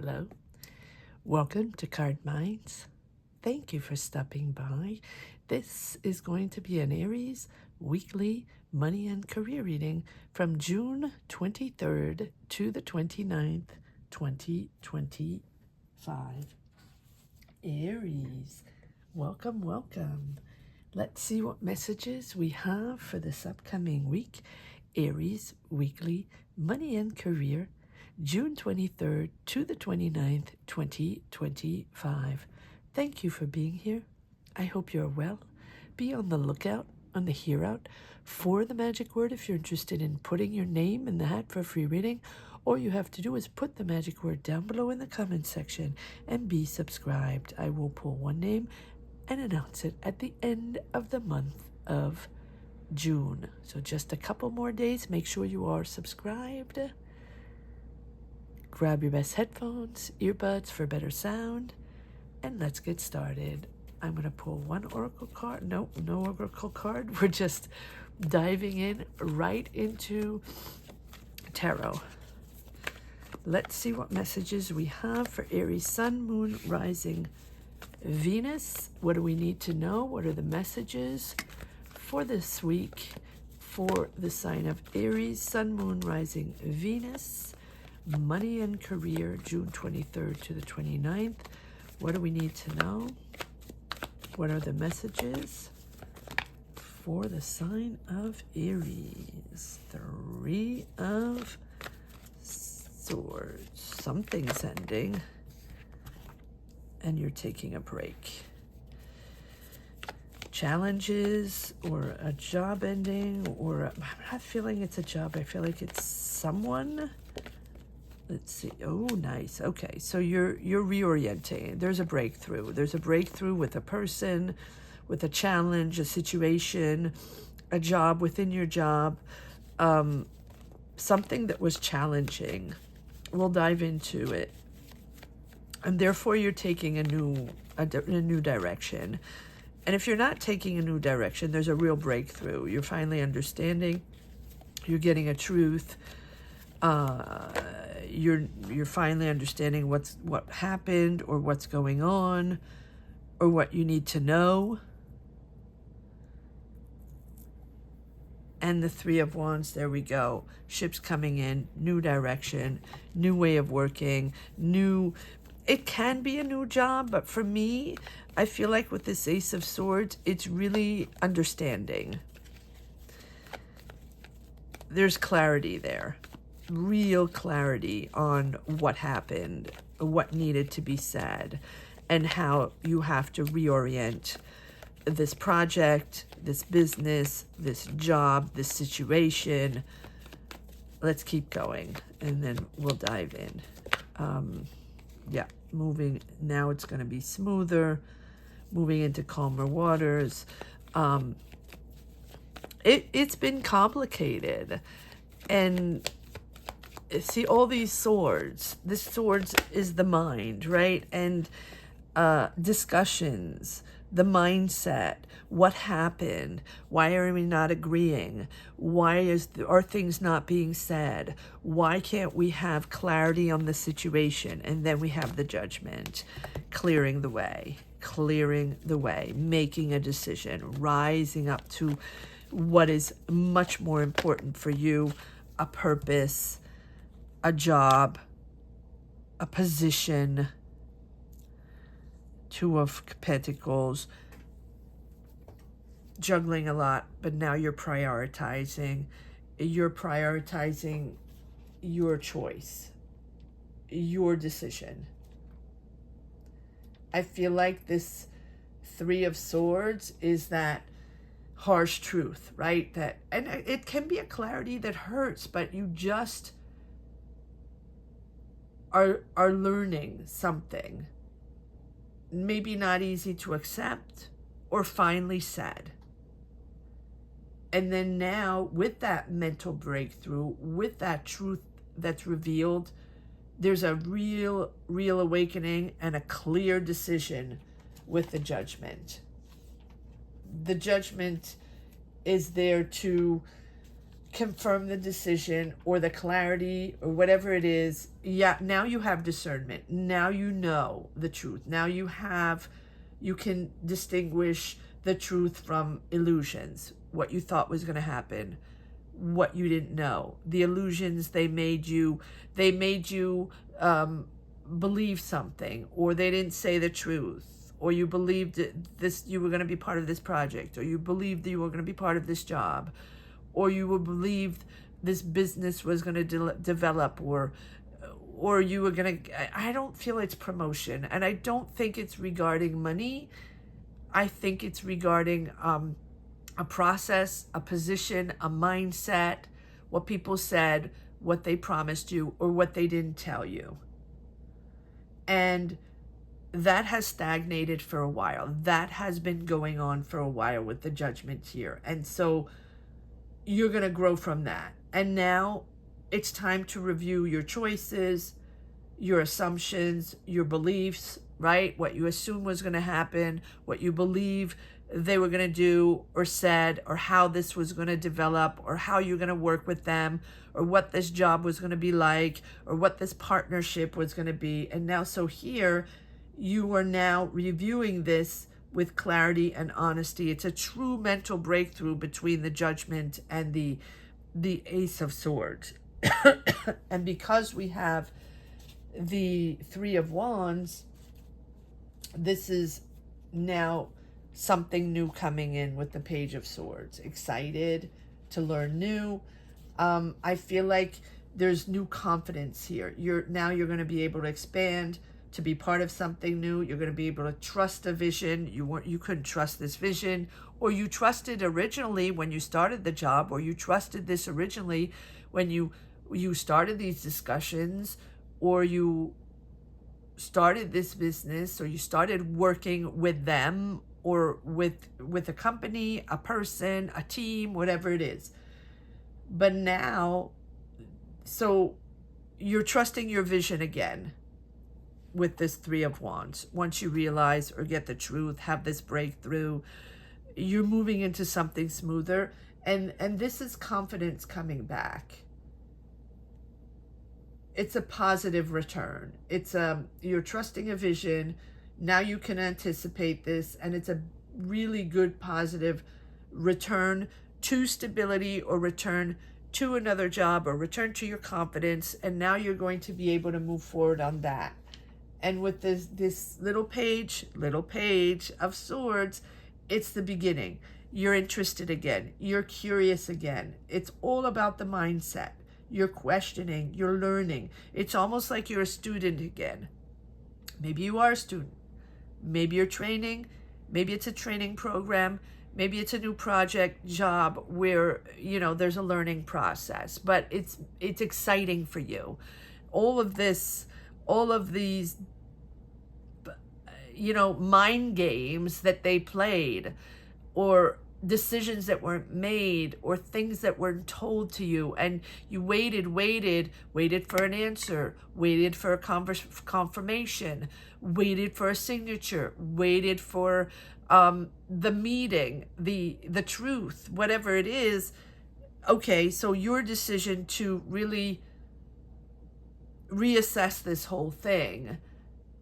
Hello. Welcome to Cardminds. Thank you for stopping by. This is going to be an Aries weekly money and career reading from June 23rd to the 29th, 2025. Aries, welcome, welcome. Let's see what messages we have for this upcoming week. Aries weekly money and career, June 23rd to the 29th, 2025. Thank you for being here. I hope you're well. Be on the lookout, on the hear out for the magic word if you're interested in putting your name in the hat for a free reading. All you have to do is put the magic word down below in the comment section and be subscribed. I will pull one name and announce it at the end of the month of June. So just a couple more days. Make sure you are subscribed. Grab your best headphones, earbuds for better sound, and let's get started. I'm going to pull one oracle card. No oracle card. We're just diving in right into tarot. Let's see what messages we have for Aries, Sun, Moon, Rising, Venus. What do we need to know? What are the messages for this week for the sign of Aries, Sun, Moon, Rising, Venus? Money and career, June 23rd to the 29th. What do we need to know? What are the messages for the sign of Aries? Three of Swords. Something's ending, and you're taking a break. Challenges, or a job ending, or I'm not feeling it's a job. I feel like it's someone. Let's see. Oh, nice. Okay, so you're reorienting. There's a breakthrough. There's a breakthrough with a person, with a challenge, a situation, a job within your job, something that was challenging. We'll dive into it, and therefore you're taking a new direction. And if you're not taking a new direction, there's a real breakthrough. You're finally understanding. You're getting a truth. You're finally understanding what happened, or what's going on, or what you need to know. And the Three of Wands, there we go. Ships coming in, new direction, new way of working, it can be a new job, but for me, I feel like with this Ace of Swords, it's really understanding. There's clarity there. Real clarity on what happened, what needed to be said, and how you have to reorient this project, this business, this job, this situation. Let's keep going, and then we'll dive in. Moving. Now it's going to be smoother, moving into calmer waters. It's been complicated, and see all these swords. This swords is the mind, right? And discussions, the mindset, what happened, why are we not agreeing, are things not being said, why can't we have clarity on the situation? And then we have the Judgment, clearing the way, making a decision, rising up to what is much more important for you, a purpose, a job, a position. Two of Pentacles, juggling a lot, but now you're prioritizing. You're prioritizing your choice, your decision. I feel like this Three of Swords is that harsh truth, right? And it can be a clarity that hurts, but you just are learning something. Maybe not easy to accept, or finally said. And then now, with that mental breakthrough, with that truth that's revealed, there's a real awakening and a clear decision with the Judgment. The Judgment is there to confirm the decision or the clarity or whatever it is. Yeah, now you have discernment. Now you know the truth. Now you can distinguish the truth from illusions, what you thought was going to happen, what you didn't know, the illusions they made you believe something, or they didn't say the truth, or you believed this, you were going to be part of this project, or you believed that you were going to be part of this job, or you were believed this business was going to develop, or you were going to, I don't feel it's promotion, and I don't think it's regarding money. I think it's regarding a process, a position, a mindset, what people said, what they promised you, or what they didn't tell you. And that has stagnated for a while. That has been going on for a while with the judgment here. And so you're going to grow from that. And now it's time to review your choices, your assumptions, your beliefs, right? What you assume was going to happen, what you believe they were going to do or said, or how this was going to develop, or how you're going to work with them, or what this job was going to be like, or what this partnership was going to be. And now, so here, you are now reviewing this with clarity and honesty. It's a true mental breakthrough between the judgment and the Ace of Swords. And because we have the Three of Wands, this is now something new coming in with the Page of Swords. Excited to learn new. I feel like there's new confidence here. You're going to be able to expand, to be part of something new. You're going to be able to trust a vision. You couldn't trust this vision, or you trusted originally when you started the job, or you trusted this originally when you started these discussions, or you started this business, or you started working with them, or with a company, a person, a team, whatever it is. But now, so you're trusting your vision again with this Three of Wands. Once you realize or get the truth, have this breakthrough, you're moving into something smoother. And this is confidence coming back. It's a positive return. It's you're trusting a vision. Now you can anticipate this, and it's a really good positive return to stability, or return to another job, or return to your confidence. And now you're going to be able to move forward on that. And with this little page of Swords, it's the beginning. You're interested again. You're curious again. It's all about the mindset. You're questioning, you're learning. It's almost like you're a student again. Maybe you are a student. Maybe you're training. Maybe it's a training program. Maybe it's a new project, job where, there's a learning process, but it's exciting for you. All of these, mind games that they played, or decisions that weren't made, or things that weren't told to you, and you waited for an answer, waited for a confirmation, waited for a signature, waited for the meeting, the truth, whatever it is. Okay, so your decision to really reassess this whole thing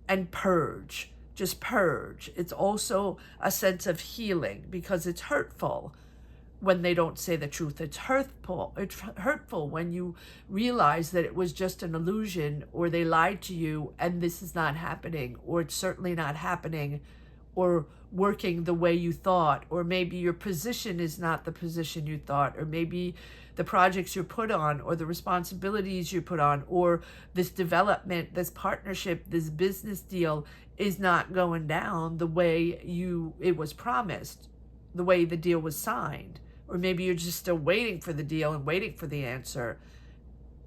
and purge. Just purge. It's also a sense of healing, because it's hurtful when they don't say the truth. It's hurtful. It's hurtful when you realize that it was just an illusion, or they lied to you and this is not happening, or it's certainly not happening, or working the way you thought, or maybe your position is not the position you thought, or maybe the projects you're put on, or the responsibilities you put on, or this development, this partnership, this business deal is not going down the way it was promised, the way the deal was signed. Or maybe you're just still waiting for the deal and waiting for the answer,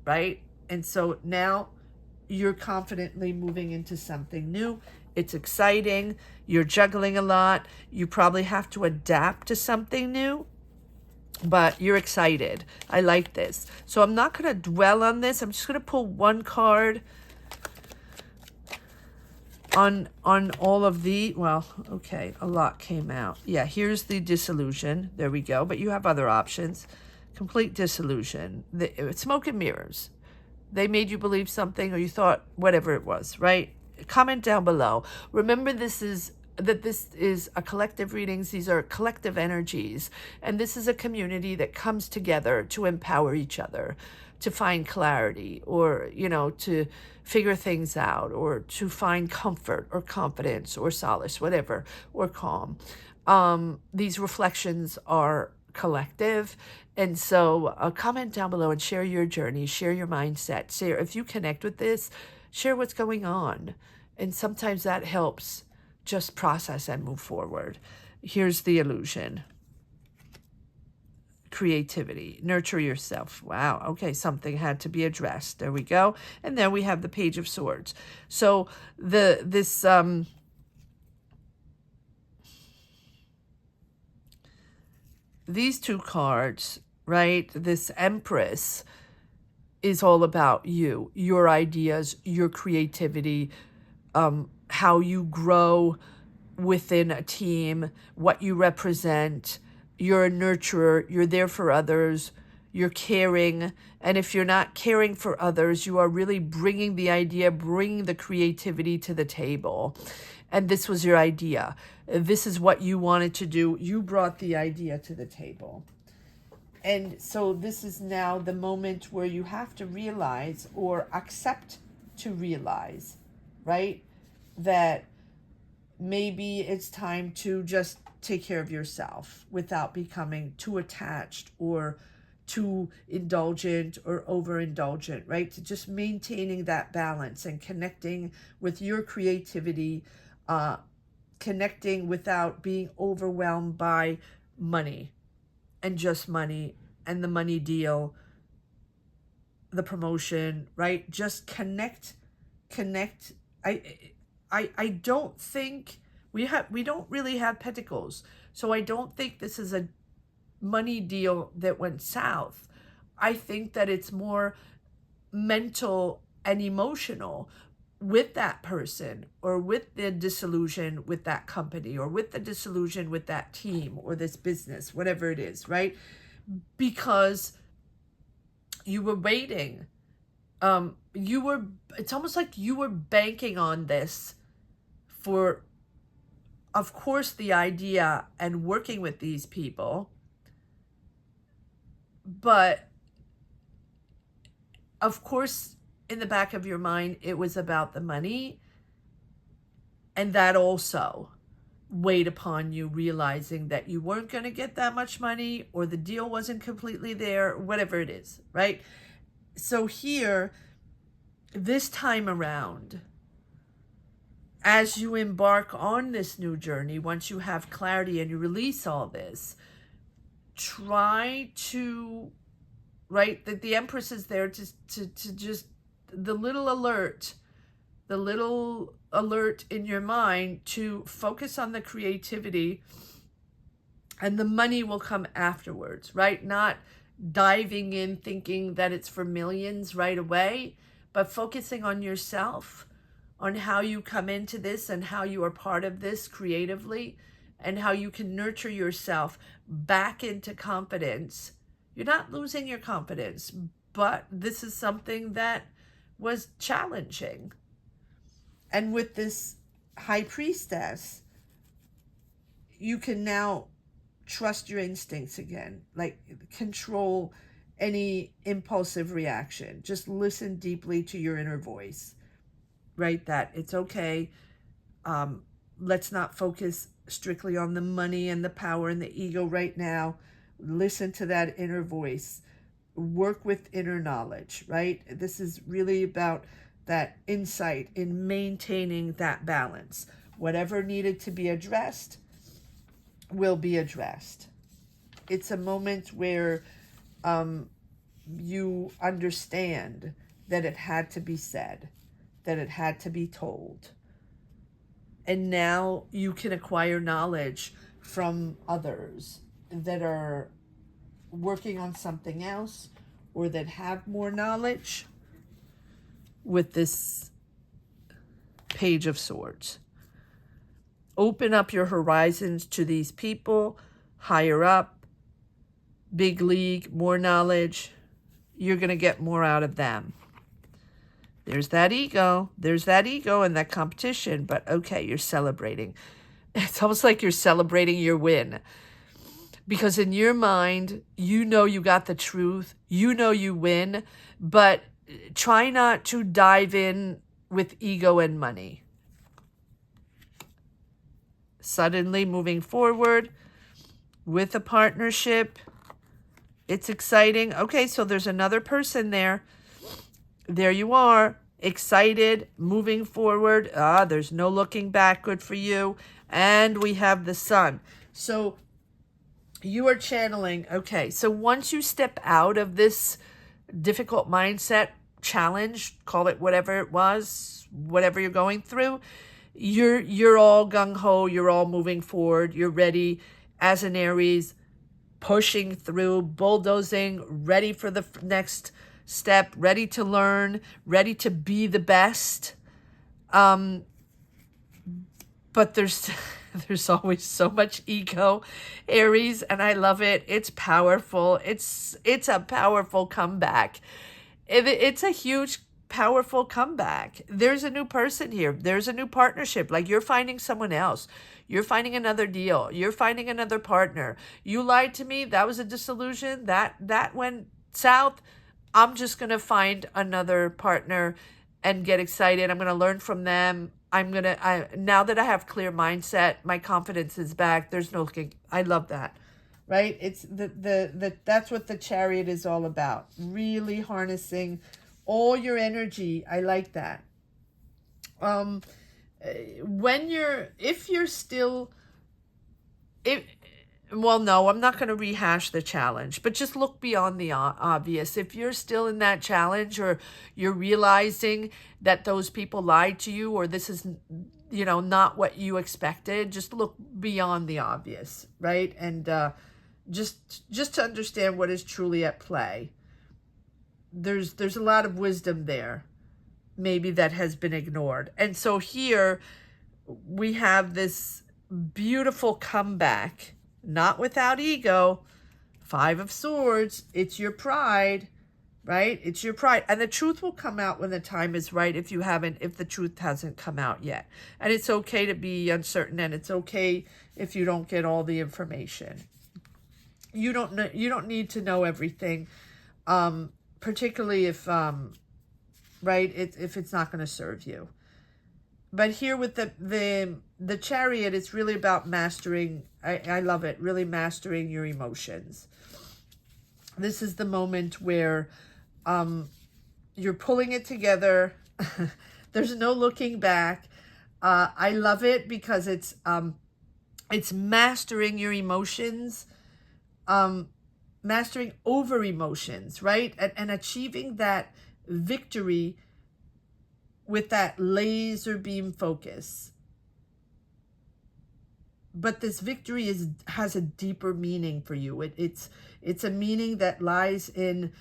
right? And so now you're confidently moving into something new. It's exciting. You're juggling a lot. You probably have to adapt to something new, but you're excited. I like this. So I'm not going to dwell on this. I'm just going to pull one card on all of the, well, okay, a lot came out. Yeah, here's the disillusion. There we go. But you have other options. complete disillusion. Smoke and mirrors. They made you believe something, or you thought whatever it was, right? Comment down below. Remember, this is a collective readings. These are collective energies. And this is a community that comes together to empower each other, to find clarity, or, to figure things out, or to find comfort or confidence or solace, whatever, or calm. These reflections are collective. And so comment down below and share your journey, share your mindset, share if you connect with this, share what's going on. And sometimes that helps just process and move forward. Here's the illusion. Creativity. Nurture yourself. Wow. Okay. Something had to be addressed. There we go. And then we have the Page of Swords. So these two cards, right? This Empress is all about you, your ideas, your creativity, how you grow within a team, what you represent. You're a nurturer. You're there for others. You're caring. And if you're not caring for others, you are really bringing the idea, bringing the creativity to the table. And this was your idea. This is what you wanted to do. You brought the idea to the table. And so this is now the moment where you have to realize, or accept to realize, right, that maybe it's time to just take care of yourself without becoming too attached or too indulgent or overindulgent, right? To just maintaining that balance and connecting with your creativity, connecting without being overwhelmed by money and just money and the money deal, the promotion, right? Just connect. I don't think we don't really have pentacles. So I don't think this is a money deal that went south. I think that it's more mental and emotional with that person, or with the disillusion with that company, or with the disillusion with that team or this business, whatever it is, right? Because you were waiting. It's almost like you were banking on this for, of course, the idea and working with these people. But of course, in the back of your mind, it was about the money. And that also weighed upon you, realizing that you weren't going to get that much money, or the deal wasn't completely there, whatever it is, right? So here, this time around, as you embark on this new journey, once you have clarity and you release all this, try to, right, that the Empress is there to just, the little alert in your mind to focus on the creativity, and the money will come afterwards, right? Not diving in thinking that it's for millions right away, but focusing on yourself, on how you come into this and how you are part of this creatively, and how you can nurture yourself back into confidence. You're not losing your confidence, but this is something that was challenging. And with this High Priestess, you can now trust your instincts again, like control any impulsive reaction. Just listen deeply to your inner voice, right? That it's okay. Let's not focus strictly on the money and the power and the ego right now. Listen to that inner voice. Work with inner knowledge, right? This is really about that insight in maintaining that balance. Whatever needed to be addressed will be addressed. It's a moment where you understand that it had to be said, that it had to be told. And now you can acquire knowledge from others that are working on something else, or that have more knowledge, with this Page of Swords. Open up your horizons to these people higher up. big league, more knowledge. You're going to get more out of them. There's that ego. There's that ego and that competition. But okay, you're celebrating. It's almost like you're celebrating your win. Because in your mind, you know you got the truth. You know you win. But try not to dive in with ego and money. Suddenly moving forward with a partnership. It's exciting. Okay, so there's another person there. There you are, excited, moving forward. There's no looking back. Good for you. And we have the sun. So you are channeling. Okay, so once you step out of this difficult mindset challenge, call it whatever it was, whatever you're going through, you're all gung-ho, you're all moving forward, you're ready as an Aries, pushing through, bulldozing, ready for the next step, ready to learn, ready to be the best. But there's always so much ego, Aries, and I love it. It's powerful. It's a powerful comeback. It's a huge, powerful comeback. There's a new person here. There's a new partnership. Like you're finding someone else. You're finding another deal. You're finding another partner. You lied to me. That was a disillusion. That went south. I'm just going to find another partner and get excited. I'm going to learn from them. Now that I have clear mindset, my confidence is back. There's no looking. I love that. Right? It's that's what the Chariot is all about. Really harnessing all your energy. I like that. Well, no, I'm not going to rehash the challenge, but just look beyond the obvious. If you're still in that challenge, or you're realizing that those people lied to you, or this is, not what you expected, just look beyond the obvious, right? And just to understand what is truly at play. There's a lot of wisdom there, maybe, that has been ignored. And so here we have this beautiful comeback, not without ego. 5 of Swords. It's your pride, right? It's your pride. And the truth will come out when the time is right, if the truth hasn't come out yet. And it's okay to be uncertain, and it's okay if you don't get all the information. You don't need to know everything, particularly if if it's not going to serve you. But here with the Chariot, it's really about mastering. I love it. Really mastering your emotions. This is the moment where you're pulling it together. There's no looking back. I love it because it's mastering your emotions, mastering over emotions, right? And achieving that victory with that laser beam focus. But this victory has a deeper meaning for you. It's a meaning that lies in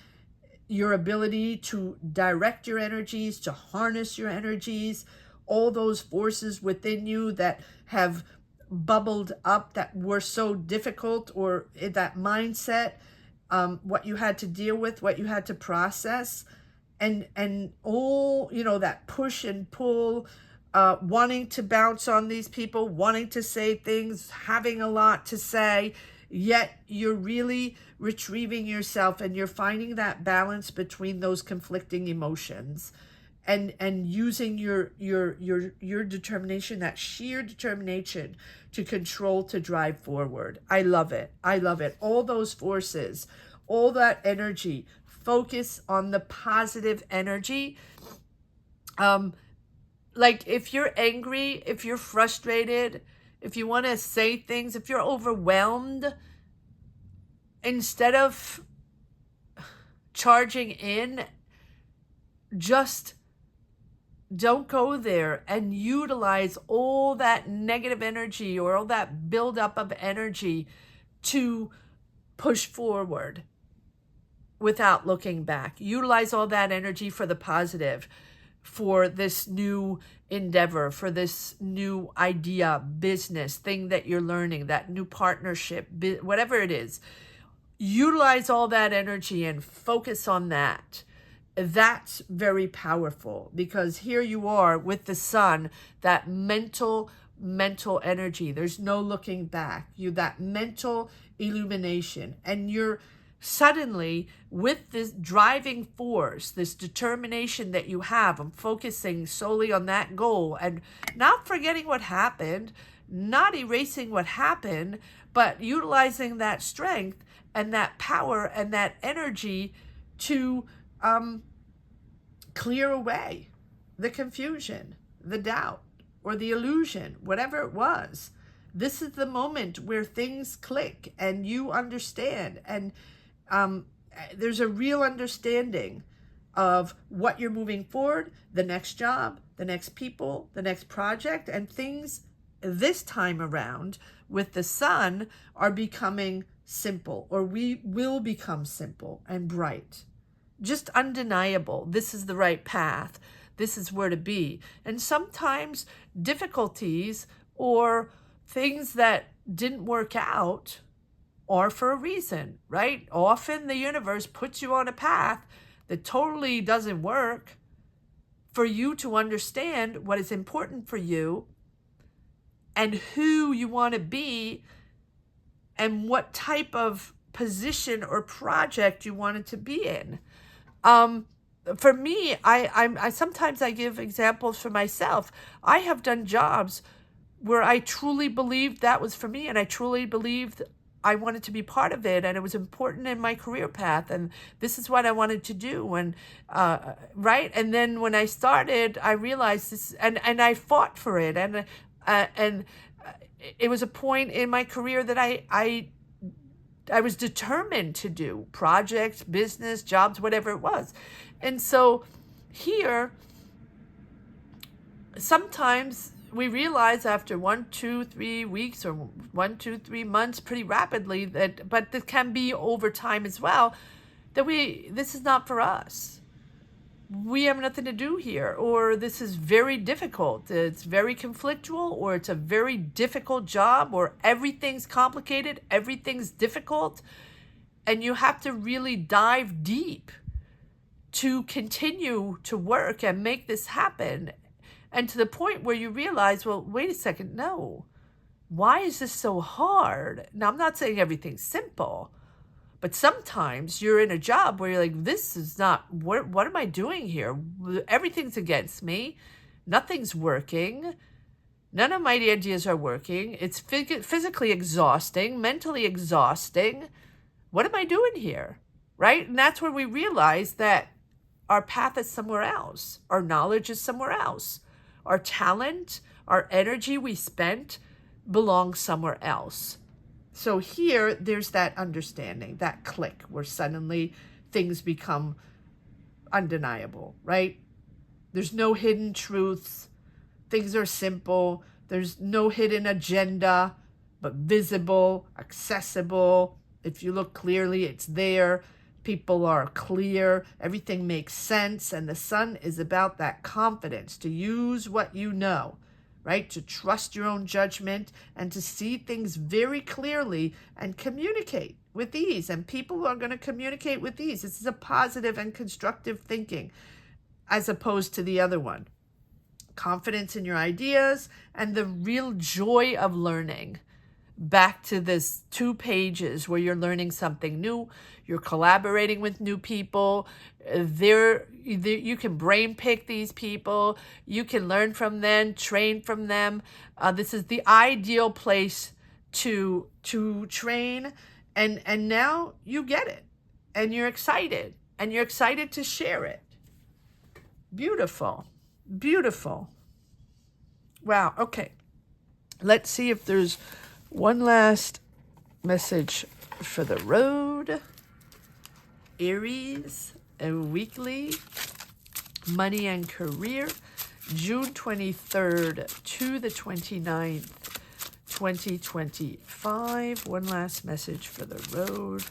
your ability to direct your energies, to harness your energies, all those forces within you that have bubbled up, that were so difficult, or that mindset, what you had to deal with, what you had to process, and all, that push and pull, wanting to bounce on these people, wanting to say things, having a lot to say, yet you're really retrieving yourself, and you're finding that balance between those conflicting emotions, and using your determination, that sheer determination to control, to drive forward. I love it. I love it. All those forces, all that energy, focus on the positive energy. Like if you're angry, if you're frustrated, if you want to say things, if you're overwhelmed, instead of charging in, just don't go there, and utilize all that negative energy, or all that buildup of energy, to push forward without looking back. Utilize all that energy for the positive, for this new endeavor, for this new idea, business, thing that you're learning, that new partnership, whatever it is. utilize all that energy and focus on that. That's very powerful, because here you are with the sun, that mental energy. There's no looking back. That mental illumination, and you're suddenly with this driving force, this determination that you have of focusing solely on that goal and not forgetting what happened, not erasing what happened, but utilizing that strength and that power and that energy to clear away the confusion, the doubt, or the illusion, whatever it was. This is the moment where things click and you understand, and there's a real understanding of what you're moving forward, the next job, the next people, the next project, and things this time around with the sun are becoming simple, or we will become simple and bright. Just undeniable. This is the right path. This is where to be. And sometimes difficulties or things that didn't work out are for a reason, right? Often the universe puts you on a path that totally doesn't work for you to understand what is important for you and who you want to be and what type of position or project you wanted to be in. For me, I sometimes I give examples for myself. I have done jobs where I truly believed that was for me, and I truly believed I wanted to be part of it, and it was important in my career path, and this is what I wanted to do. And right, and then when I started, I realized this, and I fought for it, and it was a point in my career that I was determined to do projects, business, jobs, whatever it was. And so here, sometimes we realize after 1, 2, 3 weeks or 1, 2, 3 months pretty rapidly that, but this can be over time as well, that this is not for us. We have nothing to do here, or this is very difficult. It's very conflictual, or it's a very difficult job, or everything's complicated, everything's difficult. And you have to really dive deep to continue to work and make this happen. And to the point where you realize, well, wait a second, no. Why is this so hard? Now, I'm not saying everything's simple, but sometimes you're in a job where you're like, this is not, what am I doing here? Everything's against me. Nothing's working. None of my ideas are working. It's physically exhausting, mentally exhausting. What am I doing here? Right? And that's where we realize that our path is somewhere else. Our knowledge is somewhere else. Our talent, our energy we spent belongs somewhere else. So here, there's that understanding, that click, where suddenly things become undeniable, right? There's no hidden truths. Things are simple. There's no hidden agenda, but visible, accessible. If you look clearly, it's there. People are clear. Everything makes sense. And the sun is about that confidence to use what you know, right? To trust your own judgment and to see things very clearly and communicate with ease. And people are going to communicate with ease. This is a positive and constructive thinking as opposed to the other one. Confidence in your ideas and the real joy of learning. Back to this 2 pages where you're learning something new, you're collaborating with new people. You can brain pick these people, you can learn from them, train from them. This is the ideal place to train, and now you get it, and you're excited to share it. Beautiful, beautiful. Wow. Okay, let's see if there's one last message for the road. Aries, a weekly, money and career, June 23rd to the 29th, 2025. One last message for the road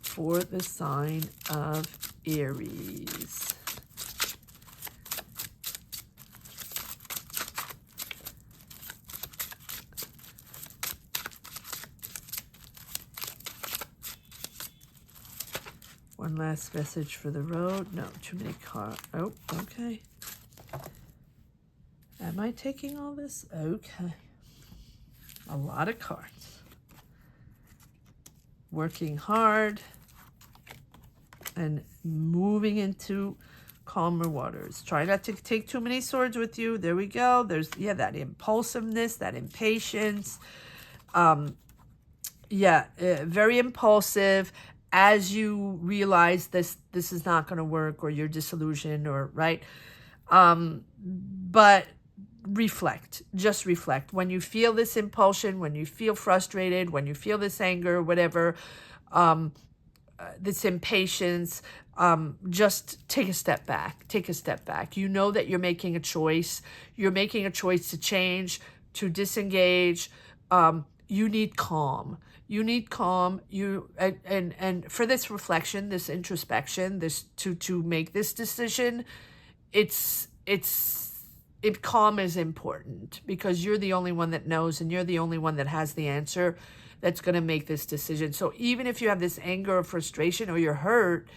for the sign of Aries. One last message for the road. No, too many cards. Oh, okay. Am I taking all this? Okay. A lot of cards. Working hard and moving into calmer waters. Try not to take too many swords with you. There we go. There's, yeah, that impulsiveness, that impatience. Very impulsive as you realize this is not going to work, or you're disillusioned, or right. But reflect, just reflect. When you feel this impulsion, when you feel frustrated, when you feel this anger, whatever, this impatience, just take a step back. Take a step back. You know that you're making a choice. You're making a choice to change, to disengage. You need calm. You need calm. And for this reflection, this introspection, this to make this decision, calm is important, because you're the only one that knows, and you're the only one that has the answer that's going to make this decision. So even if you have this anger or frustration, or you're hurt,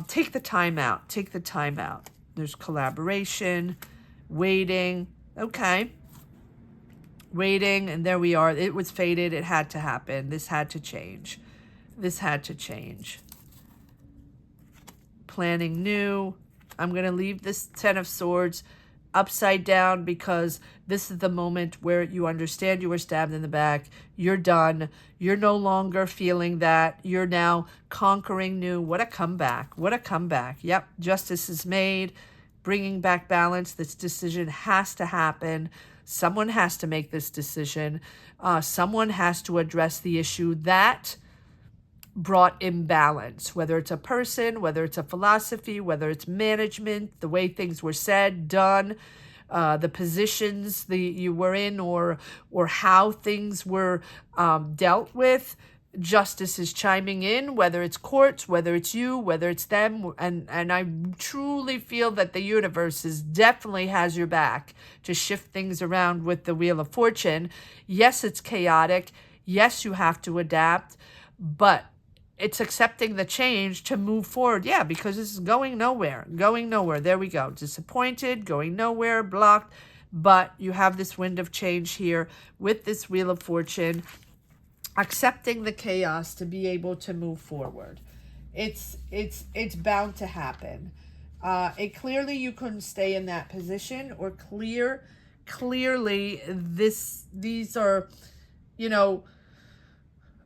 take the time out. Take the time out. There's collaboration, waiting. Okay. Waiting, and there we are. It was fated. It had to happen. This had to change. This had to change. Planning new. I'm going to leave this Ten of Swords upside down, because this is the moment where you understand you were stabbed in the back. You're done. You're no longer feeling that. You're now conquering new. What a comeback. What a comeback. Yep. Justice is made. Bringing back balance. This decision has to happen. Someone has to make this decision. Someone has to address the issue that brought imbalance, whether it's a person, whether it's a philosophy, whether it's management, the way things were said, done, the positions you were in, or how things were dealt with. Justice is chiming in, whether it's courts, whether it's you, whether it's them. And I truly feel that the universe definitely has your back to shift things around with the Wheel of Fortune. Yes, it's chaotic. Yes, you have to adapt, but it's accepting the change to move forward. Yeah, because this is going nowhere. Going nowhere. There we go. Disappointed, going nowhere, blocked. But you have this wind of change here with this Wheel of Fortune. Accepting the chaos to be able to move forward. It's bound to happen. Clearly you couldn't stay in that position, or clearly these are,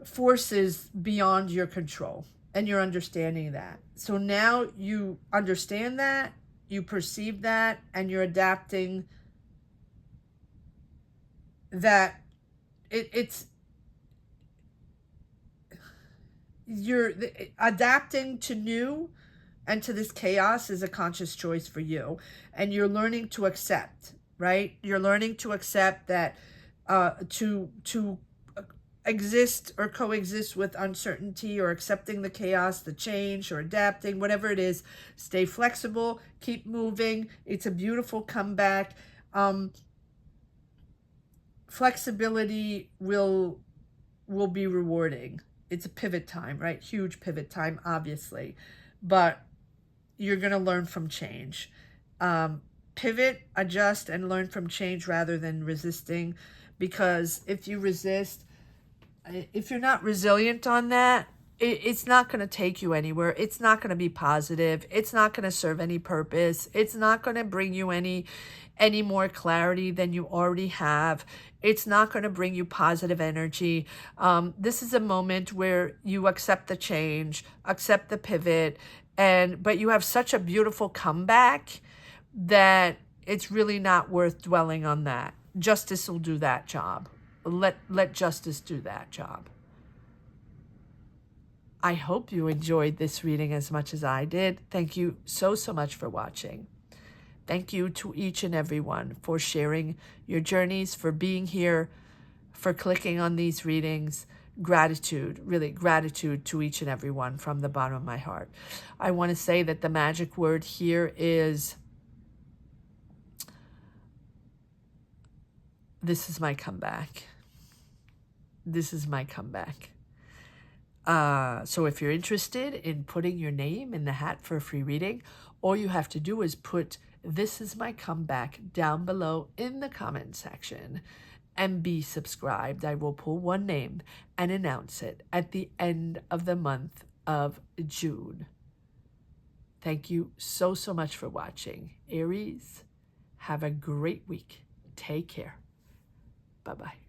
forces beyond your control, and you're understanding that. So now you understand that, you perceive that, and you're adapting that. You're adapting to new and to this chaos is a conscious choice for you. And you're learning to accept, right? You're learning to accept that to exist or coexist with uncertainty, or accepting the chaos, the change, or adapting, whatever it is. Stay flexible, keep moving. It's a beautiful comeback. Flexibility will be rewarding. It's a pivot time, right? Huge pivot time, obviously. But you're going to learn from change. Pivot, adjust, and learn from change rather than resisting. Because if you resist, if you're not resilient on that, it's not going to take you anywhere. It's not going to be positive. It's not going to serve any purpose. It's not going to bring you any more clarity than you already have. It's not going to bring you positive energy. This is a moment where you accept the change, accept the pivot, but you have such a beautiful comeback that it's really not worth dwelling on that. Justice will do that job. Let justice do that job. I hope you enjoyed this reading as much as I did. Thank you so much for watching. Thank you to each and every one for sharing your journeys, for being here, for clicking on these readings. Gratitude, really gratitude to each and every one from the bottom of my heart. I want to say that the magic word here is, this is my comeback. This is my comeback. So if you're interested in putting your name in the hat for a free reading, all you have to do is put "This is my comeback" down below in the comment section and be subscribed. I will pull one name and announce it at the end of the month of June. Thank you so much for watching. Aries, have a great week. Take care. Bye-bye.